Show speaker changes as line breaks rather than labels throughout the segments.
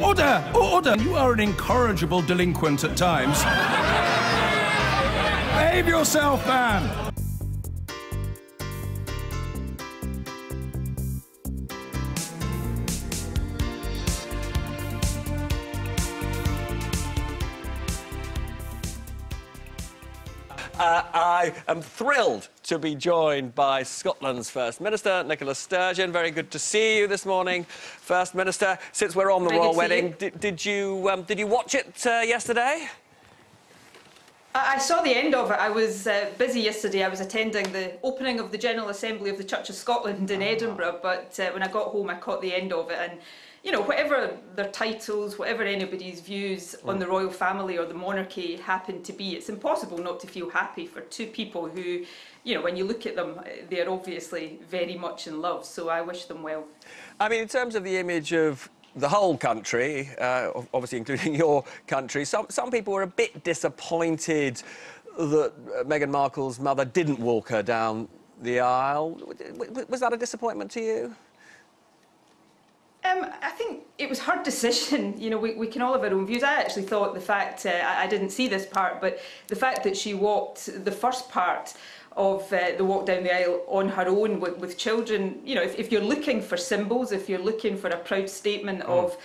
Order! Order! You are an incorrigible delinquent at times. Behave yourself, man!
I am thrilled to be joined by Scotland's First Minister, Nicola Sturgeon. Very good to see you this morning, First Minister. Since we're on the royal wedding, did you watch it yesterday?
I saw the end of it. I was busy yesterday. I was attending the opening of the General Assembly of the Church of Scotland in Edinburgh, but when I got home I caught the end of it. And you know, whatever their titles, whatever anybody's views on the royal family or the monarchy happen to be, it's impossible not to feel happy for two people who, you know, when you look at them, they're obviously very much in love. So I wish them well. I
mean, in terms of the image of the whole country, obviously including your country, some people were a bit disappointed that Meghan Markle's mother didn't walk her down the aisle. Was that a disappointment to you?
I think it was her decision. You know, we can all have our own views. I actually thought the fact, I didn't see this part, but the fact that she walked the first part of the walk down the aisle on her own with children, you know, if you're looking for symbols, if you're looking for a proud statement of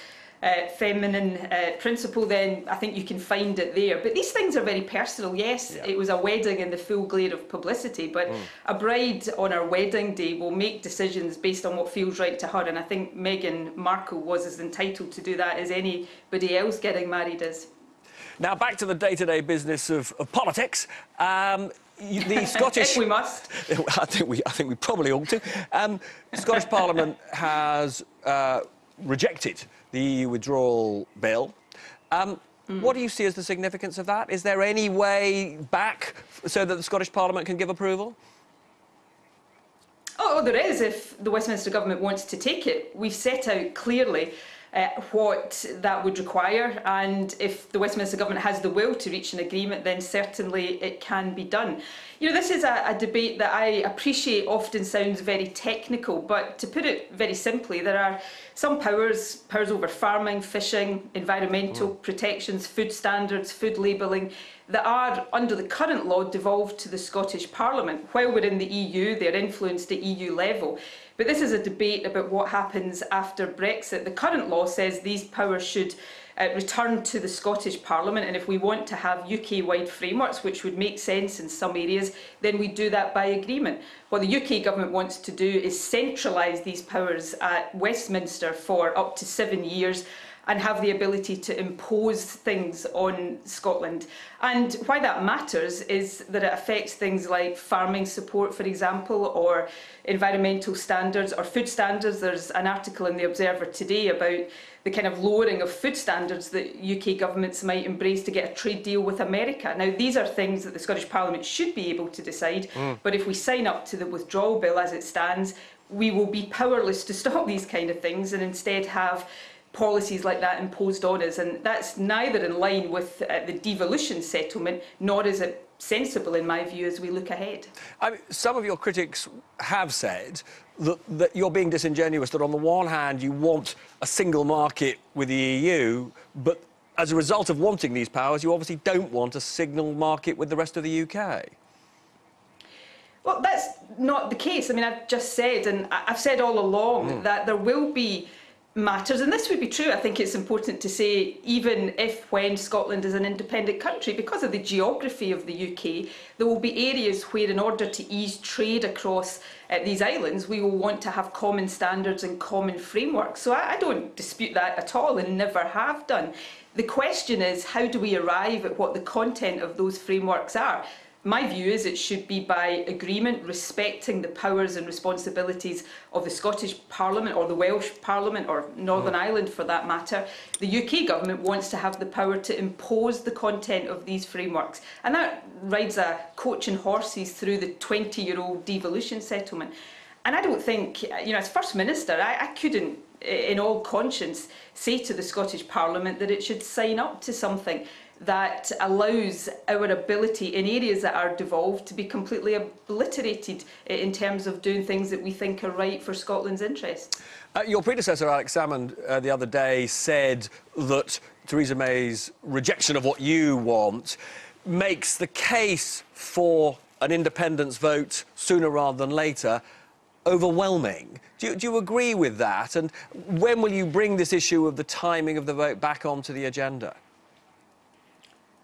feminine principle, then I think you can find it there. But these things are very personal. Yes, it was a wedding in the full glare of publicity, but a bride on her wedding day will make decisions based on what feels right to her, and I think Meghan Markle was as entitled to do that as anybody else getting married is.
Now, back to the day-to-day business of politics. The Scottish...
If we must.
I think we probably ought to. The Scottish Parliament has rejected the EU withdrawal bill. What do you see as the significance of that? Is there any way back so that the Scottish Parliament can give approval?
Oh, there is, if the Westminster Government wants to take it. We've set out clearly what that would require, and if the Westminster Government has the will to reach an agreement, then certainly it can be done. You know, this is a debate that I appreciate often sounds very technical, but to put it very simply, there are some powers over farming, fishing, environmental protections, food standards, food labelling, that are, under the current law, devolved to the Scottish Parliament. While we're in the EU, they're influenced at EU level. But this is a debate about what happens after Brexit. The current law says these powers should return to the Scottish Parliament, and if we want to have UK-wide frameworks, which would make sense in some areas, then we do that by agreement. What the UK government wants to do is centralise these powers at Westminster for up to 7 years and have the ability to impose things on Scotland. And why that matters is that it affects things like farming support, for example, or environmental standards or food standards. There's an article in the Observer today about the kind of lowering of food standards that UK governments might embrace to get a trade deal with America. Now, these are things that the Scottish Parliament should be able to decide, but if we sign up to the withdrawal bill as it stands, we will be powerless to stop these kind of things and instead have policies like that imposed on us, and that's neither in line with the devolution settlement, nor is it sensible, in my view, as we look ahead.
I mean, some of your critics have said that you're being disingenuous, that on the one hand you want a single market with the EU, but as a result of wanting these powers, you obviously don't want a single market with the rest of the UK.
Well, that's not the case. I mean, I've just said, and I've said all along, that there will be matters, and this would be true, I think it's important to say, even if when Scotland is an independent country, because of the geography of the UK, there will be areas where, in order to ease trade across these islands, we will want to have common standards and common frameworks. So I don't dispute that at all, and never have done. The question is, how do we arrive at what the content of those frameworks are? My view is it should be by agreement, respecting the powers and responsibilities of the Scottish Parliament or the Welsh Parliament or Northern Ireland for that matter. The UK government wants to have the power to impose the content of these frameworks, and that rides a coach and horses through the 20-year-old devolution settlement. And I don't think, you know, as First Minister, I couldn't, in all conscience, say to the Scottish Parliament that it should sign up to something that allows our ability in areas that are devolved to be completely obliterated in terms of doing things that we think are right for Scotland's interests.
Your predecessor, Alex Salmond, the other day said that Theresa May's rejection of what you want makes the case for an independence vote sooner rather than later overwhelming. Do you agree with that? And when will you bring this issue of the timing of the vote back onto the agenda?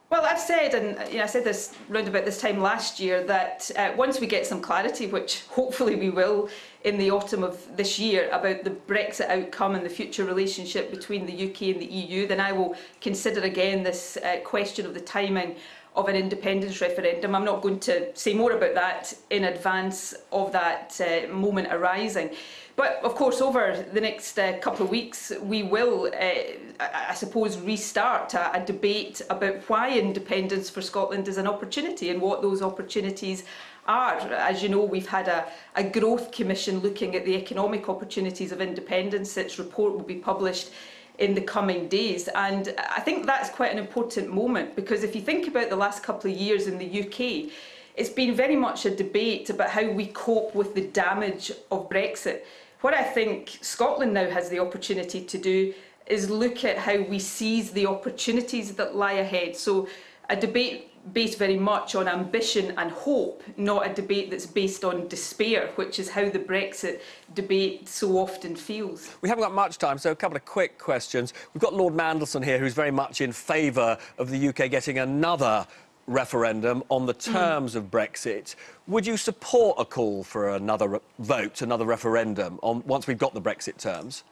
Well, I've said, and I said this round about this time last year, that once we get some clarity, which hopefully we will in the autumn of this year, about the Brexit outcome and the future relationship between the UK and the EU, then I will consider again this question of the timing of an independence referendum. I'm not going to say more about that in advance of that moment arising. But of course, over the next couple of weeks, we will, I suppose, restart a debate about why independence for Scotland is an opportunity and what those opportunities are. As you know, we've had a growth commission looking at the economic opportunities of independence. Its report will be published in the coming days, and I think that's quite an important moment, because if you think about the last couple of years in the UK, it's been very much a debate about how we cope with the damage of Brexit. What I think Scotland now has the opportunity to do is look at how we seize the opportunities that lie ahead. So a debate based very much on ambition and hope, not a debate that's based on despair, which is how the Brexit debate so often feels.
We haven't got much time, so a couple of quick questions. We've got Lord Mandelson here, who's very much in favour of the UK getting another referendum on the terms of Brexit. Would you support a call for another vote, another referendum, once we've got the Brexit terms?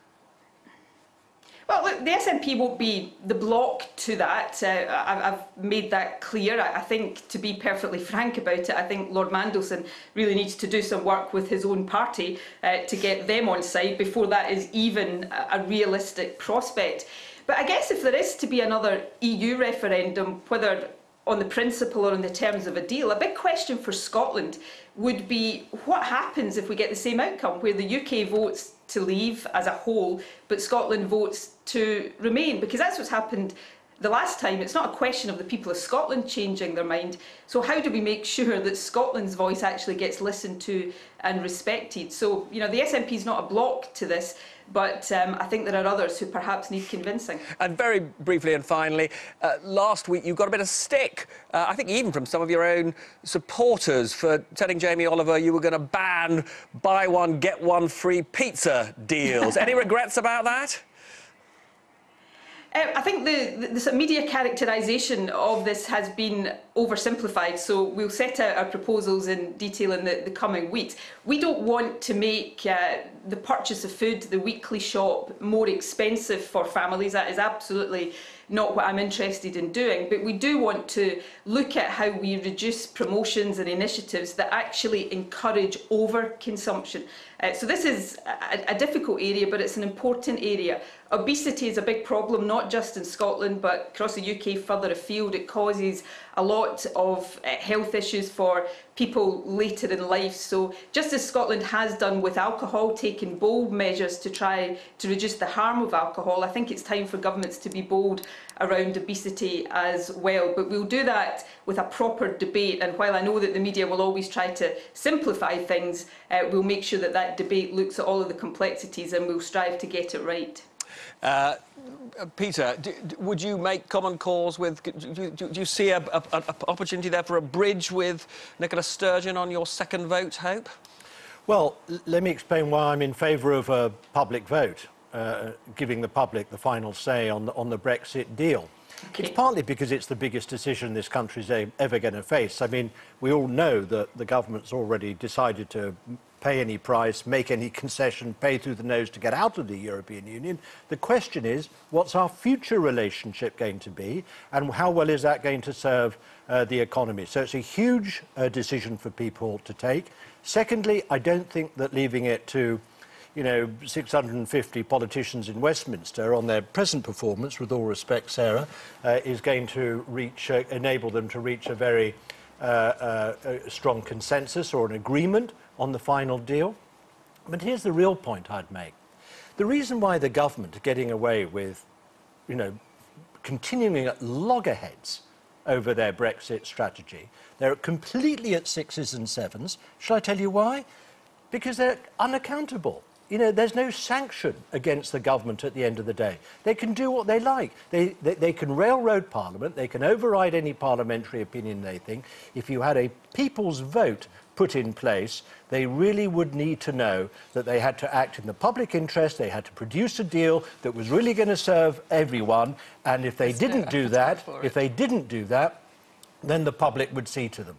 Well, look, the SNP won't be the block to that. I've made that clear. I think, to be perfectly frank about it, I think Lord Mandelson really needs to do some work with his own party to get them on side before that is even a realistic prospect. But I guess if there is to be another EU referendum, whether on the principle or on the terms of a deal, a big question for Scotland would be what happens if we get the same outcome, where the UK votes to leave as a whole, but Scotland votes to remain, because that's what's happened the last time. It's not a question of the people of Scotland changing their mind. So how do we make sure that Scotland's voice actually gets listened to and respected? So, you know, the SNP is not a block to this, but I think there are others who perhaps need convincing.
And very briefly and finally, last week you got a bit of stick, I think even from some of your own supporters, for telling Jamie Oliver you were going to ban buy one, get one free pizza deals. Any regrets about that?
I think the media characterisation of this has been oversimplified, so we'll set out our proposals in detail in the coming weeks. We don't want to make the purchase of food, the weekly shop, more expensive for families. That is absolutely not what I'm interested in doing, but we do want to look at how we reduce promotions and initiatives that actually encourage overconsumption. So this is a difficult area, but it's an important area. Obesity is a big problem, not just in Scotland, but across the UK, further afield. It causes a lot of health issues for people later in life. So just as Scotland has done with alcohol, taking bold measures to try to reduce the harm of alcohol, I think it's time for governments to be bold around obesity as well. But we'll do that with a proper debate, and while I know that the media will always try to simplify things, we'll make sure that that debate looks at all of the complexities, and we'll strive to get it right.
Peter, would you make common cause with... Do you see an opportunity there for a bridge with Nicola Sturgeon on your second vote, Hope?
Well, let me explain why I'm in favour of a public vote, giving the public the final say on the Brexit deal. Okay. It's partly because it's the biggest decision this country's ever going to face. I mean, we all know that the government's already decided to pay any price, make any concession, pay through the nose to get out of the European Union. The question is, what's our future relationship going to be, and how well is that going to serve the economy? So it's a huge decision for people to take. Secondly, I don't think that leaving it to 650 politicians in Westminster on their present performance, with all respect, Sarah, is going to enable them to reach a very strong consensus or an agreement on the final deal. But here's the real point I'd make. The reason why the government are getting away with, continuing at loggerheads over their Brexit strategy. They're completely at sixes and sevens. Shall I tell you why? Because they're unaccountable. You know, there's no sanction against the government at the end of the day. They can do what they like. They can railroad Parliament. They can override any parliamentary opinion they think. If you had a people's vote put in place, they really would need to know that they had to act in the public interest. They had to produce a deal that was really going to serve everyone. And if they didn't do that, then the public would see to them.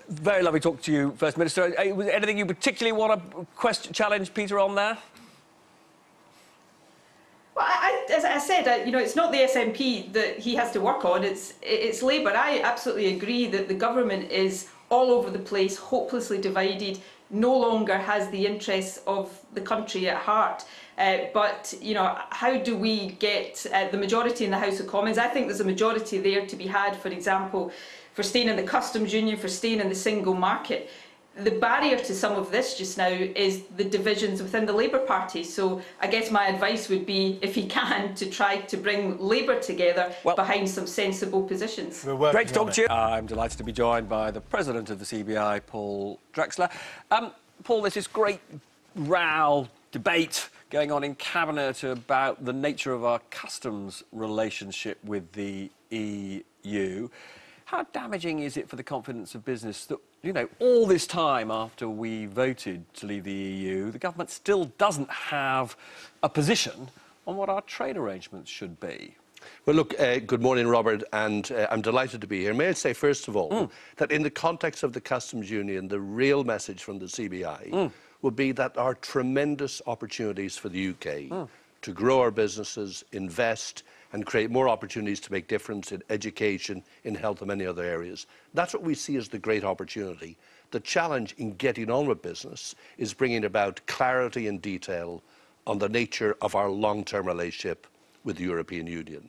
Very lovely talk to you, First Minister. Was there anything you particularly want to challenge Peter on there?
Well, as I said, you know, it's not the SNP that he has to work on, it's Labour. I absolutely agree that the government is all over the place, hopelessly divided, no longer has the interests of the country at heart. But, you know, how do we get the majority in the House of Commons? I think there's a majority there to be had, for example, for staying in the customs union, for staying in the single market. The barrier to some of this just now is the divisions within the Labour Party. So I guess my advice would be, if he can, to try to bring Labour together behind some sensible positions.
Great to talk to you. I'm delighted to be joined by the President of the CBI, Paul Drexler. Paul, there's this great row, debate going on in Cabinet about the nature of our customs relationship with the EU. How damaging is it for the confidence of business that, you know, all this time after we voted to leave the EU, the government still doesn't have a position on what our trade arrangements should be?
Well, look, good morning, Robert, and I'm delighted to be here. May I say, first of all, that in the context of the customs union, the real message from the CBI would be that there are tremendous opportunities for the UK to grow our businesses, invest, and create more opportunities to make difference in education, in health and many other areas. That's what we see as the great opportunity. The challenge in getting on with business is bringing about clarity and detail on the nature of our long-term relationship with the European Union.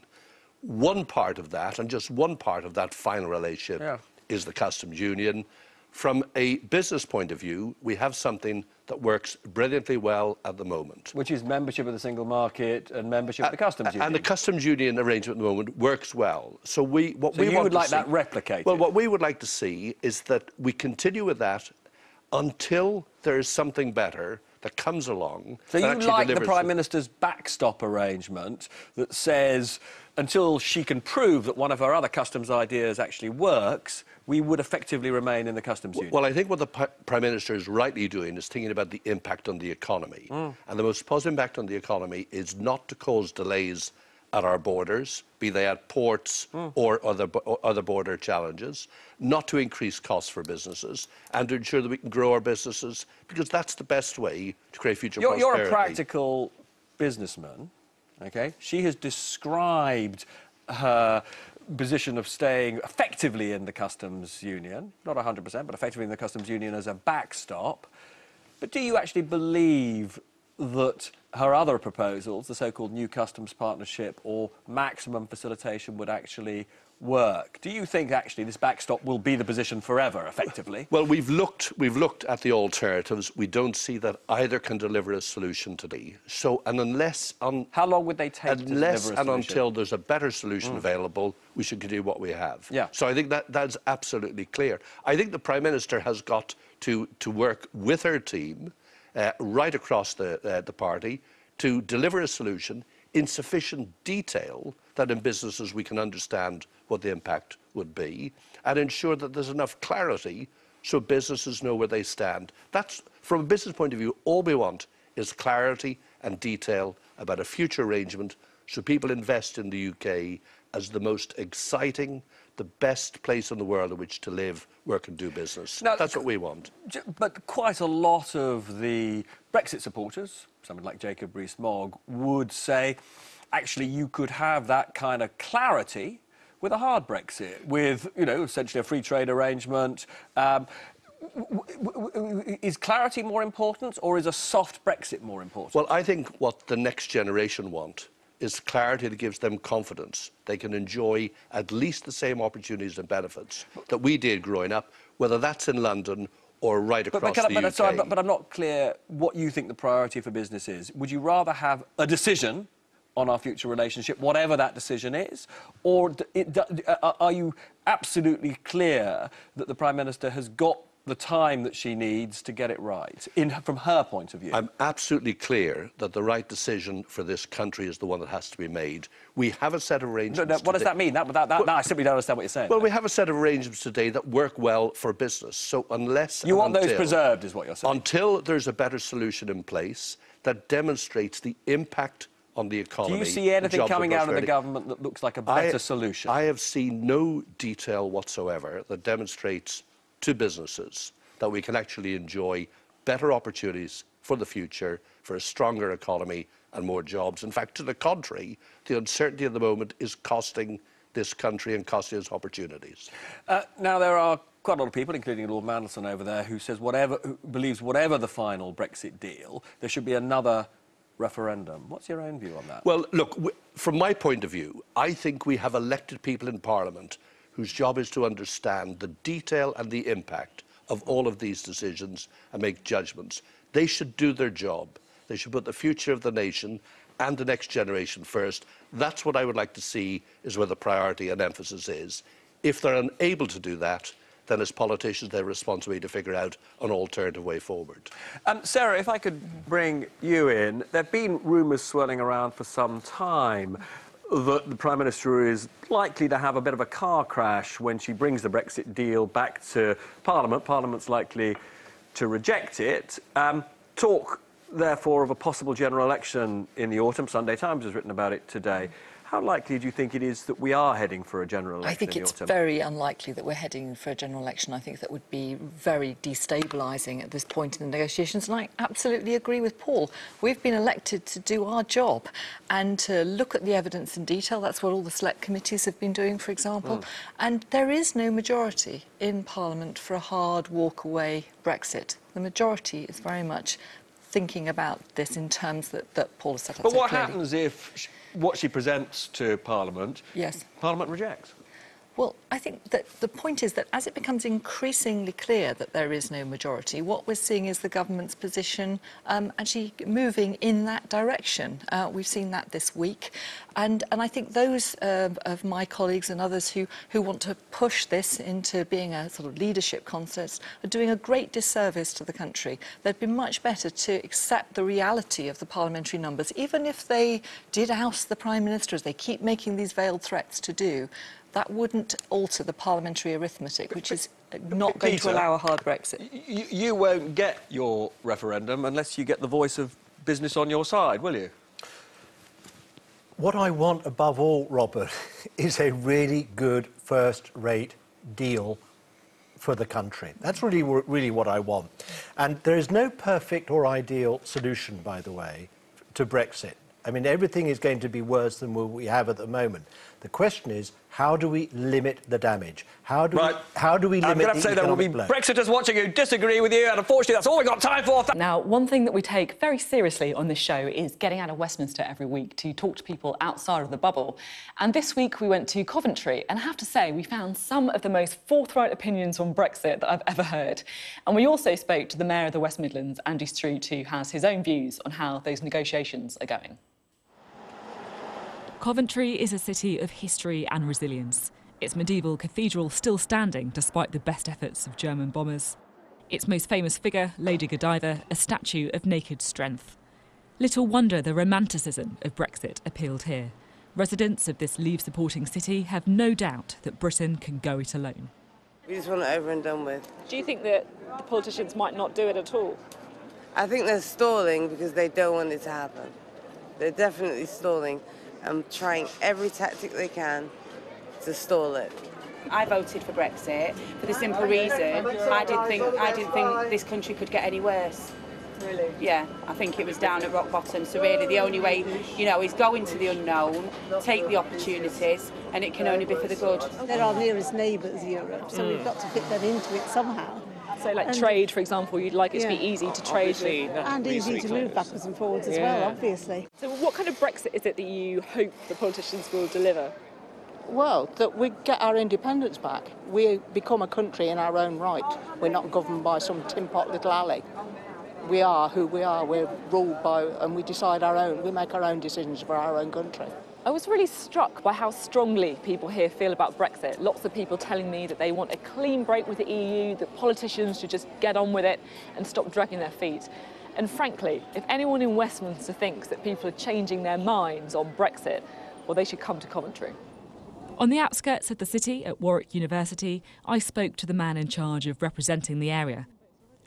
One part of that, and just one part of that final relationship, is the customs union. From a business point of view, we have something that works brilliantly well at the moment.
Which is membership of the single market and membership of the customs union.
And the customs union arrangement at the moment works well. So you
would like that replicated?
Well, what we would like to see is that we continue with that until there is something better that comes along.
So you like the Prime Minister's backstop arrangement that says, until she can prove that one of her other customs ideas actually works, we would effectively remain in the customs union?
Well, I think what the Prime Minister is rightly doing is thinking about the impact on the economy. And the most positive impact on the economy is not to cause delays at our borders, be they at ports or other border challenges, not to increase costs for businesses, and to ensure that we can grow our businesses, because that's the best way to create future prosperity.
You're a practical businessman, OK? She has described her position of staying effectively in the customs union, not 100%, but effectively in the customs union as a backstop. But do you actually believe that her other proposals, the so-called new customs partnership or maximum facilitation, would actually work? Do you think actually this backstop will be the position forever, effectively?
Well, we've looked at the alternatives. We don't see that either can deliver a solution today. So, and unless
how long would they take to deliver a solution?
Until there's a better solution available, we should continue what we have.
Yeah.
So I think that's absolutely clear. I think the Prime Minister has got to work with her team right across the party to deliver a solution in sufficient detail that in businesses we can understand what the impact would be, and ensure that there's enough clarity so businesses know where they stand. That's, from a business point of view, all we want is clarity and detail about a future arrangement so people invest in the UK as the most exciting, the best place in the world in which to live, work and do business. Now, that's what we want.
But quite a lot of the Brexit supporters, someone like Jacob Rees-Mogg, would say, actually, you could have that kind of clarity with a hard Brexit, with, you know, essentially a free trade arrangement. Is clarity more important, or is a soft Brexit more important?
Well, I think what the next generation want is clarity that gives them confidence. They can enjoy at least the same opportunities and benefits that we did growing up, whether that's in London or right across the UK.
Sorry, but I'm not clear what you think the priority for business is. Would you rather have a decision on our future relationship, whatever that decision is? Or are you absolutely clear that the Prime Minister has got the time that she needs to get it right, from her point of view?
I'm absolutely clear that the right decision for this country is the one that has to be made. We have a set of arrangements.
What does that mean? I simply don't understand what you're saying.
Well, we have a set of arrangements today that work well for business. So unless...
You want those preserved, is what you're saying?
Until there's a better solution in place that demonstrates the impact on the economy...
Do you see anything coming out of the government that looks like a better solution?
I have seen no detail whatsoever that demonstrates to businesses that we can actually enjoy better opportunities for the future, for a stronger economy and more jobs. In fact, to the contrary, the uncertainty at the moment is costing this country and costing us opportunities.
Now, there are quite a lot of people, including Lord Mandelson over there, who believes whatever the final Brexit deal, there should be another referendum. What's your own view on that?
Well, look, from my point of view, I think we have elected people in Parliament whose job is to understand the detail and the impact of all of these decisions and make judgments. They should do their job. They should put the future of the nation and the next generation first. That's what I would like to see is where the priority and emphasis is. If they're unable to do that, then as politicians, their responsibility to figure out an alternative way forward.
Sarah, if I could bring you in, there have been rumours swirling around for some time that the Prime Minister is likely to have a bit of a car crash when she brings the Brexit deal back to Parliament. Parliament's likely to reject it. Talk, therefore, of a possible general election in the autumn. Sunday Times has written about it today. How likely do you think it is that we are heading for a general election
I think it's very unlikely that we're heading for a general election. I think that would be very destabilising at this point in the negotiations. And I absolutely agree with Paul. We've been elected to do our job and to look at the evidence in detail. That's what all the select committees have been doing, for example. And there is no majority in Parliament for a hard walk-away Brexit. The majority is very much thinking about this in terms that Paul has set up.
But what happens if what she presents to Parliament,
yes,
Parliament rejects?
Well, I think that the point is that as it becomes increasingly clear that there is no majority, what we're seeing is the government's position actually moving in that direction. We've seen that this week. And I think those of my colleagues and others who want to push this into being a sort of leadership contest are doing a great disservice to the country. They'd be much better to accept the reality of the parliamentary numbers, even if they did oust the Prime Minister, as they keep making these veiled threats to do. That wouldn't alter the parliamentary arithmetic, which is not going to allow a hard Brexit.
You won't get your referendum unless you get the voice of business on your side, will you?
What I want above all, Robert, is a really good first-rate deal for the country. That's really what I want. And there is no perfect or ideal solution, by the way, to Brexit. I mean, everything is going to be worse than what we have at the moment. The question is, how do we limit the damage? How do we limit the economic blow?
I'm going to say there will be Brexiters watching who disagree with you, and unfortunately that's all we've got time for.
Now, one thing that we take very seriously on this show is getting out of Westminster every week to talk to people outside of the bubble. And this week we went to Coventry, and I have to say we found some of the most forthright opinions on Brexit that I've ever heard. And we also spoke to the Mayor of the West Midlands, Andy Strout, who has his own views on how those negotiations are going.
Coventry is a city of history and resilience. Its medieval cathedral still standing despite the best efforts of German bombers. Its most famous figure, Lady Godiva, a statue of naked strength. Little wonder the romanticism of Brexit appealed here. Residents of this Leave-supporting city have no doubt that Britain can go it alone.
We just want it over and done with.
Do you think that the politicians might not do it at all?
I think they're stalling because they don't want it to happen. They're definitely stalling and trying every tactic they can to stall it.
I voted for Brexit for the simple reason I didn't think this country could get any worse.
Really?
Yeah, I think it was down at rock bottom. So really, the only way, is go into the unknown, take the opportunities, and it can only be for the good.
They're our nearest neighbours, Europe, so we've got to fit them into it somehow.
So, like trade, for example, you'd like it to be easy to trade with.
And easy to move backwards and forwards as well, obviously.
So what kind of Brexit is it that you hope the politicians will deliver?
Well, that we get our independence back. We become a country in our own right. We're not governed by some tin pot little alley. we are who we are. We're ruled by, and we decide we make our own decisions for our own country.
I was really struck by how strongly people here feel about Brexit. Lots of people telling me that they want a clean break with the EU, that politicians should just get on with it and stop dragging their feet. And frankly, if anyone in Westminster thinks that people are changing their minds on Brexit, well, they should come to Coventry.
On the outskirts of the city at Warwick University, I spoke to the man in charge of representing the area.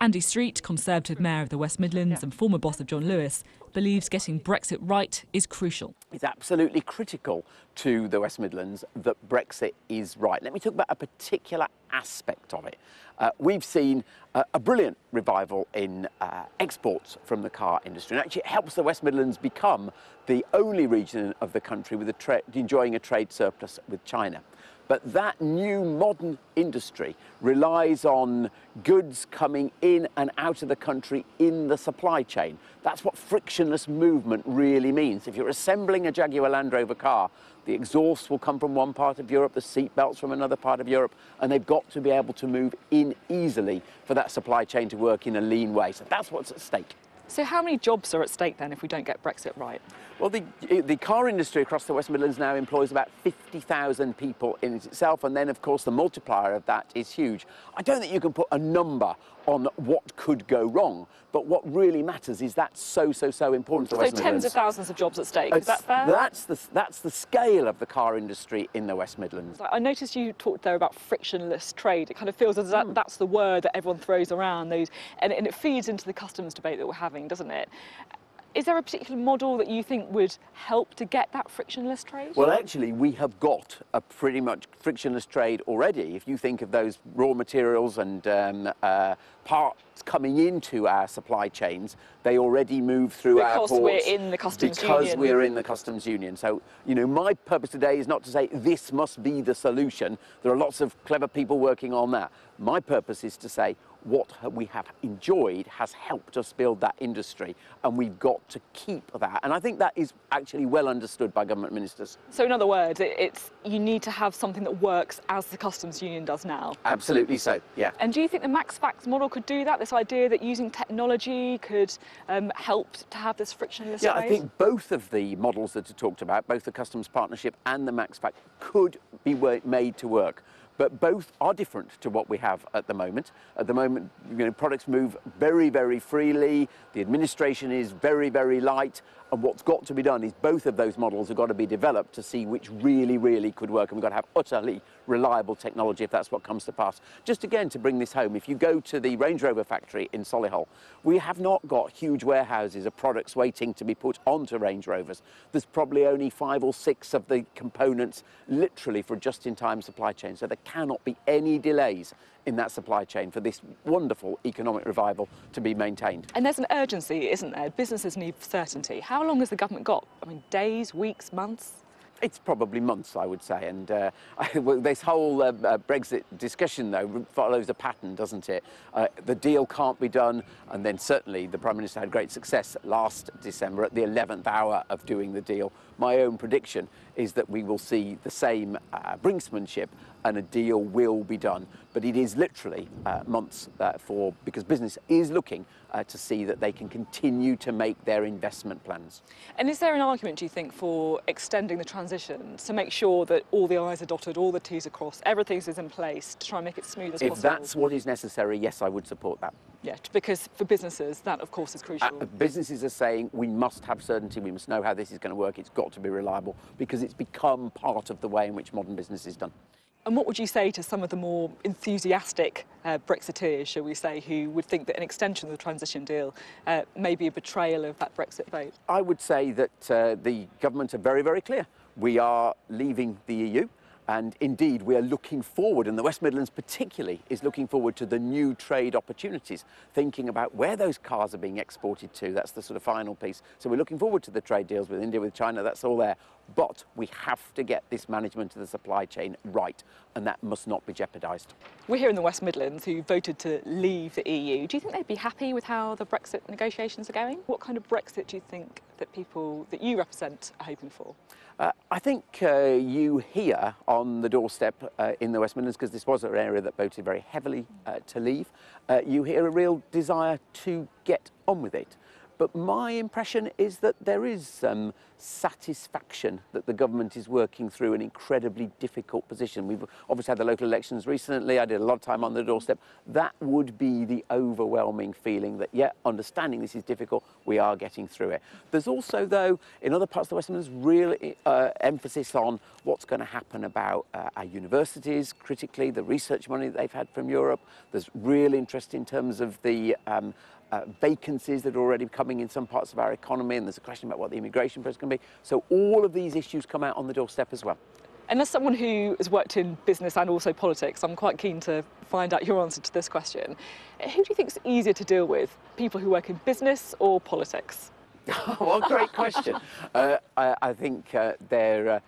Andy Street, Conservative Mayor of the West Midlands and former boss of John Lewis, believes getting Brexit right is crucial.
It's absolutely critical to the West Midlands that Brexit is right. Let me talk about a particular aspect of it. We've seen a brilliant revival in exports from the car industry, and actually it helps the West Midlands become the only region of the country with enjoying a trade surplus with China. But that new modern industry relies on goods coming in and out of the country in the supply chain. That's what frictionless movement really means. If you're assembling a Jaguar Land Rover car, the exhaust will come from one part of Europe, the seat belts from another part of Europe, and they've got to be able to move in easily for that supply chain to work in a lean way. So that's what's at stake.
So how many jobs are at stake then if we don't get Brexit right?
Well, the car industry across the West Midlands now employs about 50,000 people in itself, and then, of course, the multiplier of that is huge. I don't think you can put a number on what could go wrong, but what really matters is that's so important to the West Midlands.
So tens of thousands of jobs at stake, is that fair?
That's the scale of the car industry in the West Midlands.
I noticed you talked there about frictionless trade. It kind of feels as that's the word that everyone throws around, and it feeds into the customs debate that we're having, doesn't it? Is there a particular model that you think would help to get that frictionless trade?
Well, actually, we have got a pretty much frictionless trade already. If you think of those raw materials and parts coming into our supply chains, they already move through our ports.
Because we're in the customs union.
Because we're in the customs union. So, you know, my purpose today is not to say this must be the solution. There are lots of clever people working on that. My purpose is to say what we have enjoyed has helped us build that industry, and we've got to keep that. And I think that is actually well understood by government ministers.
So in other words, you need to have something that works as the customs union does now.
Absolutely so, yeah.
And do you think the Max Facts model could do that, this idea that using technology could help to have this frictionless trade?
I think both of the models that are talked about, both the customs partnership and the Max Fact, could be made to work. But both are different to what we have at the moment. At the moment, you know, products move very, very freely. The administration is very, very light. And what's got to be done is both of those models have got to be developed to see which really, really could work. And we've got to have utterly reliable technology if that's what comes to pass. Just again, to bring this home, if you go to the Range Rover factory in Solihull, we have not got huge warehouses of products waiting to be put onto Range Rovers. There's probably only 5 or 6 of the components literally for a just-in-time supply chain. So there cannot be any delays in that supply chain for this wonderful economic revival to be maintained.
And there's an urgency, isn't there? Businesses need certainty. How long has the government got? I mean, days, weeks, months?
It's probably months, I would say. And this whole Brexit discussion, though, follows a pattern, doesn't it? The deal can't be done, and then certainly the Prime Minister had great success last December at the 11th hour of doing the deal. My own prediction is that we will see the same brinksmanship and a deal will be done. But it is literally months because business is looking to see that they can continue to make their investment plans.
And is there an argument, do you think, for extending the transition to make sure that all the I's are dotted, all the T's are crossed, everything is in place to try and make it smooth as possible?
If that's what is necessary, yes, I would support that.
Yeah, because for businesses, that, of course, is crucial.
Businesses are saying we must have certainty, we must know how this is going to work, it's got to be reliable, because it's become part of the way in which modern business is done.
And what would you say to some of the more enthusiastic Brexiteers, shall we say, who would think that an extension of the transition deal may be a betrayal of that Brexit vote?
I would say that the government are very, very clear. We are leaving the EU. And indeed, we are looking forward, and the West Midlands particularly is looking forward to the new trade opportunities, thinking about where those cars are being exported to. That's the sort of final piece. So we're looking forward to the trade deals with India, with China, that's all there. But we have to get this management of the supply chain right, and that must not be jeopardised.
We're here in the West Midlands who voted to leave the EU. Do you think they'd be happy with how the Brexit negotiations are going? What kind of Brexit do you think that people that you represent are hoping for?
I think you hear on the doorstep in the West Midlands, because this was an area that voted very heavily to leave, you hear a real desire to get on with it. But my impression is that there is satisfaction that the government is working through an incredibly difficult position. We've obviously had the local elections recently. I did a lot of time on the doorstep. That would be the overwhelming feeling that, yeah, understanding this is difficult, we are getting through it. There's also, though, in other parts of the West Midlands, real emphasis on what's going to happen about our universities, critically, the research money that they've had from Europe. There's real interest in terms of the vacancies that are already coming in some parts of our economy, and there's a question about what the immigration process can be. So all of these issues come out on the doorstep as well.
And as someone who has worked in business and also politics, I'm quite keen to find out your answer to this question. Who do you think is easier to deal with, people who work in business or politics?
What a great question. I think they're...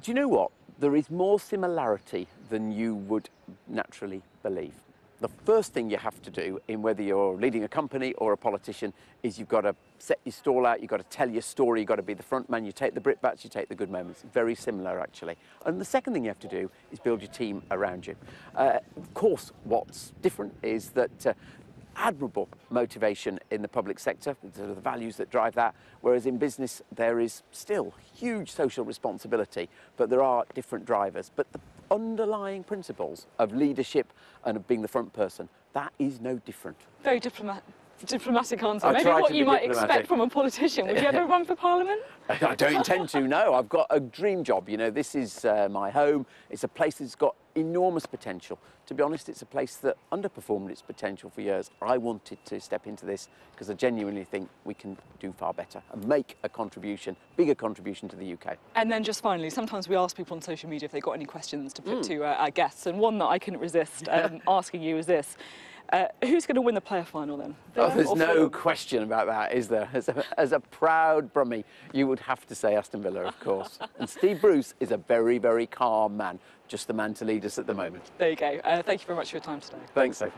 Do you know what? There is more similarity than you would naturally believe. The first thing you have to do in whether you're leading a company or a politician is you've got to set your stall out, you've got to tell your story, you've got to be the front man, you take the brickbats, you take the good moments. Very similar, actually. And the second thing you have to do is build your team around you. Of course, what's different is that admirable motivation in the public sector, the values that drive that, whereas in business there is still huge social responsibility, but there are different drivers. But the underlying principles of leadership and of being the front person, that is no different.
Very diplomatic answer. Maybe what you might expect from a politician. Would you ever run for Parliament?
I don't intend to, no. I've got a dream job. You know, this is my home. It's a place that's got enormous potential. To be honest, it's a place that underperformed its potential for years. I wanted to step into this because I genuinely think we can do far better and make a contribution, bigger contribution to the UK.
And then just finally, sometimes we ask people on social media if they've got any questions to put to our guests, and one that I couldn't resist asking you is this. Who's going to win the player final then?
Oh, there's no question about that, is there? As a proud Brummie, you would have to say Aston Villa, of course. And Steve Bruce is a very, very calm man, just the man to lead us at the moment.
There you go. Thank you very much for your time today.
Thanks, Sophy.